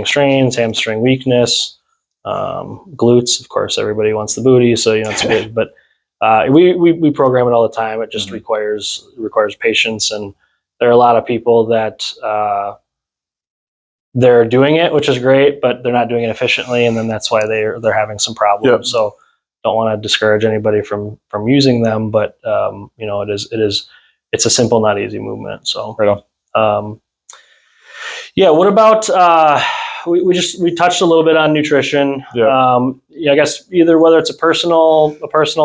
strains, hamstring weakness, glutes. Of course, everybody wants the booty, so it's good. But we program it all the time. It just requires patience, and there are a lot of people that they're doing it, which is great, but they're not doing it efficiently, and then that's why they're having some problems. Yep. So don't want to discourage anybody from using them, but it's a simple, not easy movement. So right on. What about we touched a little bit on nutrition. Yeah. I guess either whether it's a personal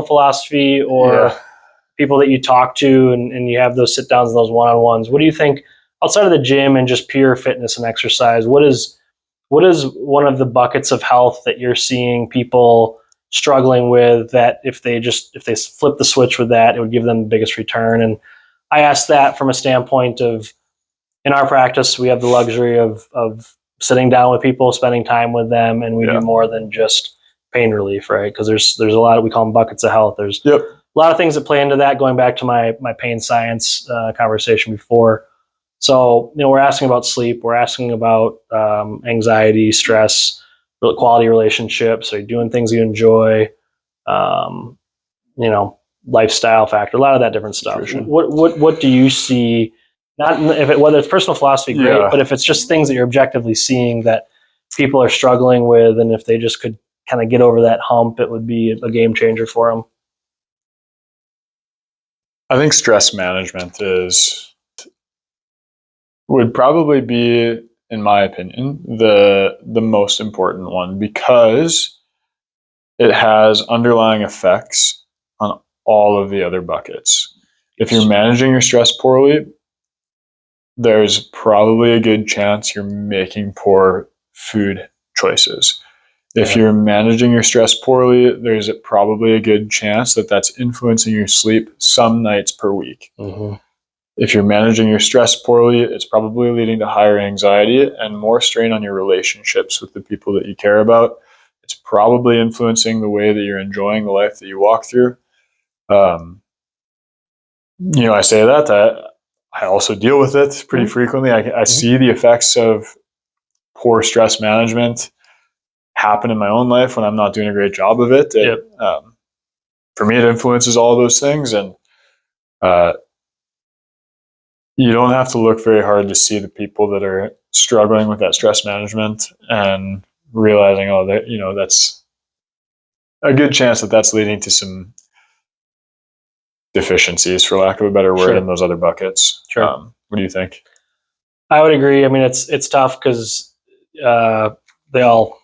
philosophy or people that you talk to and you have those sit downs and those one-on-ones. What do you think outside of the gym and just pure fitness and exercise? What is one of the buckets of health that you're seeing people struggling with, that if they flip the switch with that, it would give them the biggest return? And I ask that from a standpoint of, in our practice, we have the luxury of sitting down with people, spending time with them, and we do more than just pain relief, right? Because there's a lot of, we call them buckets of health. There's a lot of things that play into that, going back to my pain science conversation before. So, we're asking about sleep, we're asking about anxiety, stress, quality relationships. Are you doing things you enjoy? Lifestyle factor, a lot of that different stuff. What do you see? Not whether it's personal philosophy, great, but if it's just things that you're objectively seeing that people are struggling with, and if they just could kind of get over that hump, it would be a game changer for them. I think stress management would probably be, in my opinion, the most important one, because it has underlying effects on all of the other buckets. If you're managing your stress poorly, there's probably a good chance you're making poor food choices. If you're managing your stress poorly, there's probably a good chance that that's influencing your sleep some nights per week. If you're managing your stress poorly, it's probably leading to higher anxiety and more strain on your relationships with the people that you care about. It's probably influencing the way that you're enjoying the life that you walk through. I say that I also deal with it pretty frequently. I see the effects of poor stress management happen in my own life when I'm not doing a great job of it. For me, it influences all of those things, and you don't have to look very hard to see the people that are struggling with that stress management and realizing, that's a good chance that that's leading to some deficiencies, for lack of a better word, in those other buckets. What do you think? I would agree. I mean, it's tough because they all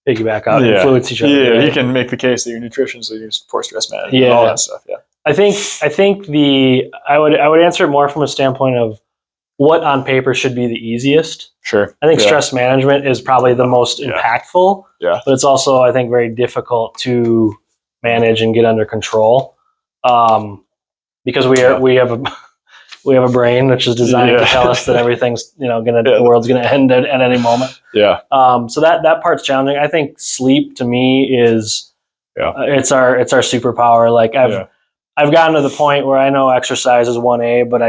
piggyback out, influence each other. Yeah, right? You can make the case that your nutrition is leading to poor stress management and all that stuff. Yeah, I think I would answer it more from a standpoint of what on paper should be the easiest. Sure. I think stress management is probably the most impactful. Yeah. But it's also, I think, very difficult to manage and get under control. Because we have a brain which is designed to tell us that everything's the world's gonna end at any moment. Yeah. So that part's challenging. I think sleep to me is it's our superpower. Like I've gotten to the point where I know exercise is 1A, but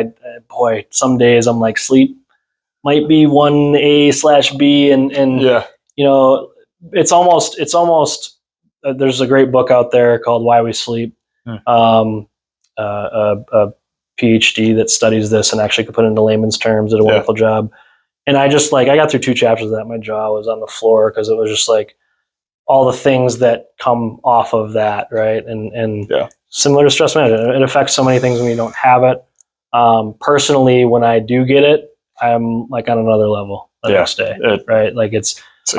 some days I'm like, sleep might be 1A/B, and it's almost there's a great book out there called Why We Sleep. A PhD that studies this and actually could put it into layman's terms, did a wonderful job. And I just I got through 2 chapters of that. My jaw was on the floor because it was just like all the things that come off of that, right? And similar to stress management, it affects so many things when you don't have it. Personally, when I do get it, I'm like on another level the next day, right? Like I'm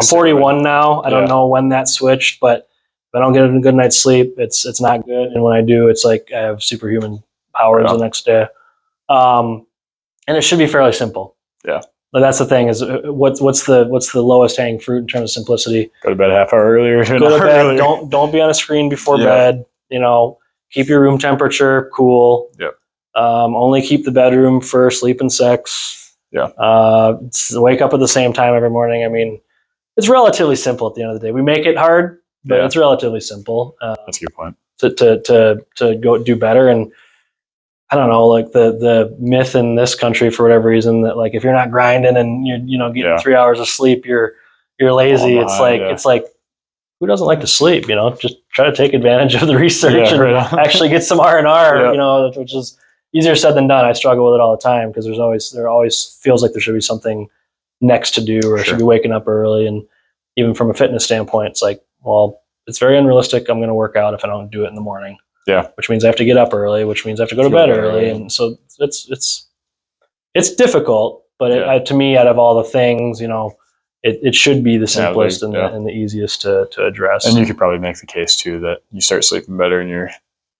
41 now. I don't know when that switched, but if I don't get a good night's sleep, it's not good. And when I do, it's like I have superhuman powers the next day. And it should be fairly simple. Yeah. But that's the thing is what's the lowest hanging fruit in terms of simplicity? Go to bed a half hour earlier. Go to bed. Don't be on a screen before bed. Keep your room temperature cool. Yep. Only keep the bedroom for sleep and sex. Yeah. Wake up at the same time every morning. I mean, it's relatively simple at the end of the day. We make it hard, but it's relatively simple. That's a good point. To go do better. And I don't know, like the myth in this country for whatever reason that like if you're not grinding and you're getting 3 hours of sleep, you're lazy. It's like who doesn't like to sleep? Just try to take advantage of the research and actually get some R&R. Which is easier said than done. I struggle with it all the time because there always feels like there should be something next to do, or I should be waking up early. And even from a fitness standpoint, it's like, well, it's very unrealistic. I'm going to work out if I don't do it in the morning. Yeah, which means I have to get up early, which means I have to go to bed early, and so it's difficult. But to me, out of all the things, it should be the simplest and the easiest to address. And you could probably make the case too that you start sleeping better and your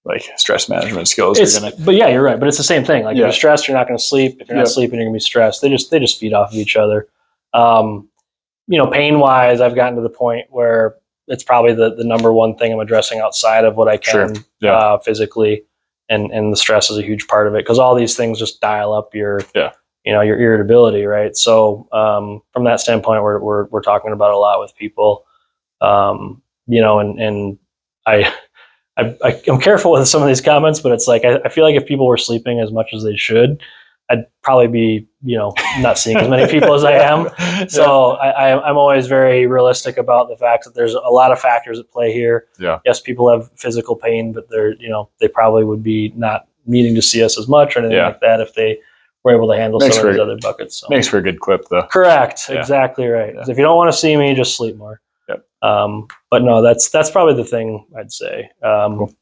like stress management skills. But yeah, you're right. But it's the same thing. Like if you're stressed, you're not going to sleep. If you're not sleeping, you're going to be stressed. They just feed off of each other. Pain wise, I've gotten to the point where it's probably the number one thing I'm addressing outside of what I can physically, and the stress is a huge part of it because all these things just dial up your your irritability, right? So from that standpoint, we're talking about a lot with people, and I'm careful with some of these comments, but it's like I feel like if people were sleeping as much as they should, I'd probably be, not seeing as many people as I am. So I'm always very realistic about the fact that there's a lot of factors at play here. Yeah. Yes, people have physical pain, but they probably would be not needing to see us as much or anything like that if they were able to handle some of these other buckets. So. Makes for a good clip, though. Correct. Yeah. Exactly right. Yeah. If you don't want to see me, just sleep more. Yep. But no, that's probably the thing I'd say. Cool.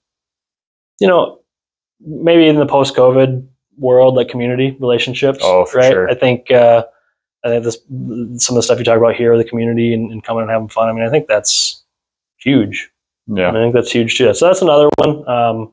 Maybe in the post-COVID world, like community relationships. Oh, for sure. I think some of the stuff you talk about here, the community and coming and having fun. I mean, I think that's huge. Yeah, I think that's huge too. So that's another one.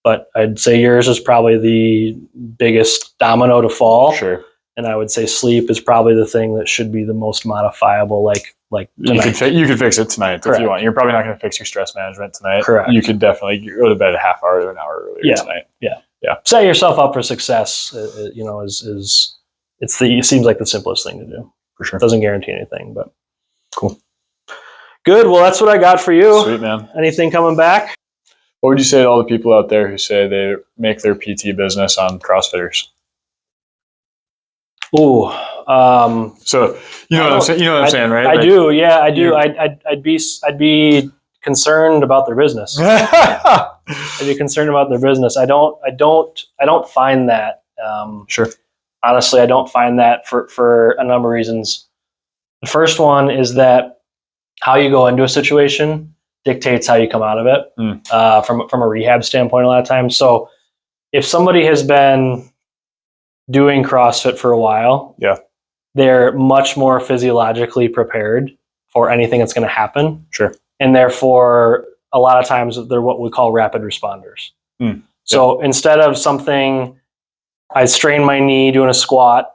But I'd say yours is probably the biggest domino to fall. Sure. And I would say sleep is probably the thing that should be the most modifiable. Like you could fix it tonight. Correct. If you want. You're probably not going to fix your stress management tonight. Correct. You could definitely go to bed a half hour to an hour earlier tonight. Yeah. Yeah. Set yourself up for success. It seems like the simplest thing to do. For sure. It doesn't guarantee anything, but cool. Good. Well, that's what I got for you. Sweet, man. Anything coming back? What would you say to all the people out there who say they make their PT business on CrossFitters? Ooh. So you know what I'm saying, right? I do. Yeah, I do. I'd be concerned about their business. I'd be concerned about their business. I don't find that. Sure. Honestly, I don't find that for a number of reasons. The first one is that how you go into a situation dictates how you come out of it. From a rehab standpoint, a lot of times. So if somebody has been doing CrossFit for a while, they're much more physiologically prepared for anything that's going to happen. Sure. And therefore, a lot of times they're what we call rapid responders. So instead of something, I strain my knee doing a squat,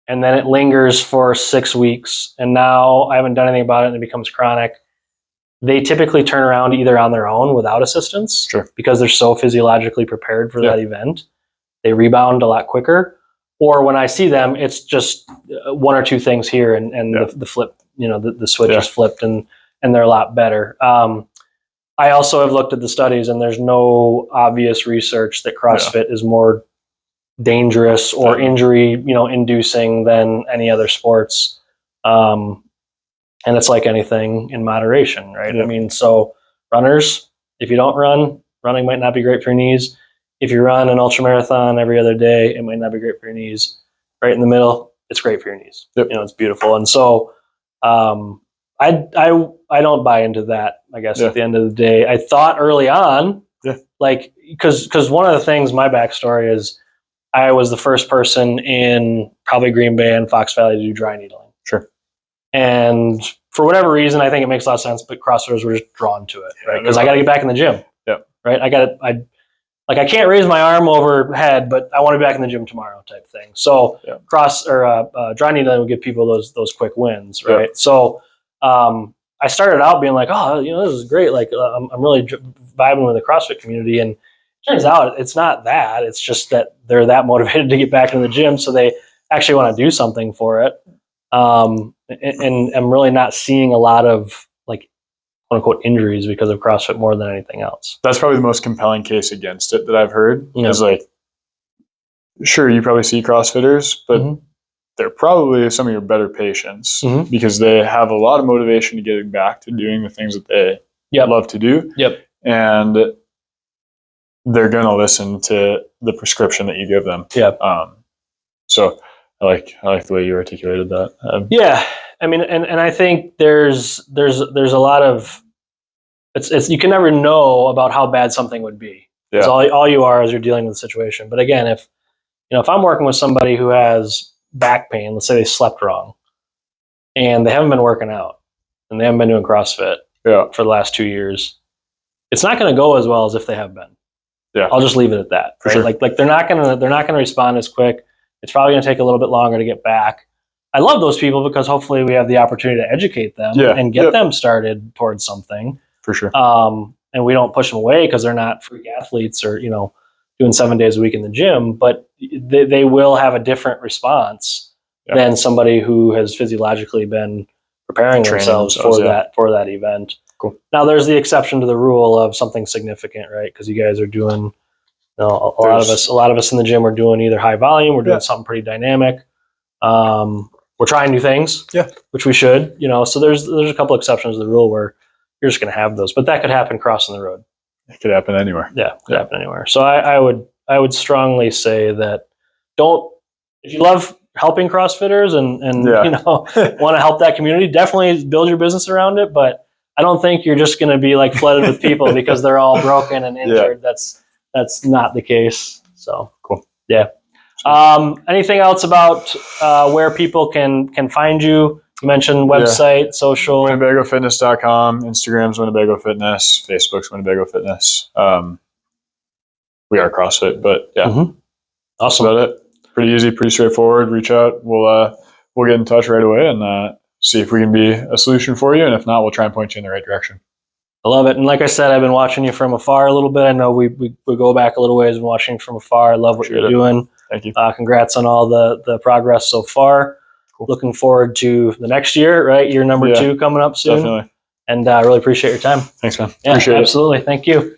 and then it lingers for 6 weeks, and now I haven't done anything about it and it becomes chronic, they typically turn around either on their own without assistance, because they're so physiologically prepared for that event. They rebound a lot quicker. Or when I see them, it's just one or two things here, and the flip, the switch is flipped, and they're a lot better. I also have looked at the studies, and there's no obvious research that CrossFit is more dangerous or injury, inducing than any other sports. And it's like anything in moderation, right? I mean, so runners, if you don't run, running might not be great for your knees. If you run an ultra marathon every other day, it might not be great for your knees. Right in the middle, it's great for your knees. Yep. It's beautiful. And so I don't buy into that, I guess, at the end of the day. I thought early on, like, because one of the things, my backstory is I was the first person in probably Green Bay and Fox Valley to do dry needling. Sure. And for whatever reason, I think it makes a lot of sense, but CrossFitters were just drawn to it, right? Because I got to get back in the gym. Yeah. Right. I can't raise my arm overhead, but I want to be back in the gym tomorrow, type thing. So dry needling would give people those quick wins, right? Yeah. So I started out being like, oh, this is great. Like I'm really vibing with the CrossFit community, and it turns out it's not that. It's just that they're that motivated to get back in the gym, so they actually want to do something for it. And I'm really not seeing a lot of like quote unquote injuries because of CrossFit more than anything else. That's probably the most compelling case against it that I've heard. Is like, sure, you probably see CrossFitters, but they're probably some of your better patients because they have a lot of motivation to getting back to doing the things that they love to do. Yep. And they're going to listen to the prescription that you give them. Yep. So I like the way you articulated that. Yeah. I mean, and I think there's a lot of, it's you can never know about how bad something would be. Because all you are is you're dealing with the situation. But again, if I'm working with somebody who has back pain, let's say they slept wrong, and they haven't been working out, and they haven't been doing CrossFit for the last 2 years, it's not going to go as well as if they have been. Yeah, I'll just leave it at that. Right? Sure. Like they're not gonna respond as quick. It's probably going to take a little bit longer to get back. I love those people because hopefully we have the opportunity to educate them and get them started towards something. For sure. And we don't push them away because they're not freak athletes or, doing 7 days a week in the gym, but they will have a different response than somebody who has physiologically been preparing themselves for that event. Cool. Now there's the exception to the rule of something significant, right? Because you guys are doing, a lot of us in the gym are doing either high volume, we're doing something pretty dynamic. We're trying new things, which we should, so there's a couple exceptions to the rule where you're just going to have those, but that could happen crossing the road. It could happen anywhere. Yeah, it could happen anywhere. So I would strongly say that if you love helping CrossFitters and want to help that community, definitely build your business around it. But I don't think you're just going to be like flooded with people because they're all broken and injured. That's not the case. So cool. Yeah. Anything else about where people can find you? You mentioned website, social. WinnebagоFitness.com, Instagram's Winnebago Fitness, Facebook's Winnebago Fitness. We are CrossFit, but awesome. That's about it. Pretty easy, pretty straightforward. Reach out. We'll get in touch right away and see if we can be a solution for you. And if not, we'll try and point you in the right direction. I love it. And like I said, I've been watching you from afar a little bit. I know we go back a little ways and watching you from afar. I love what you're doing. Thank you. Congrats on all the progress so far. Cool. Looking forward to the next year, right? Year number 2 coming up soon. Definitely. And I really appreciate your time. Thanks, man. Yeah, appreciate it. Absolutely. Thank you.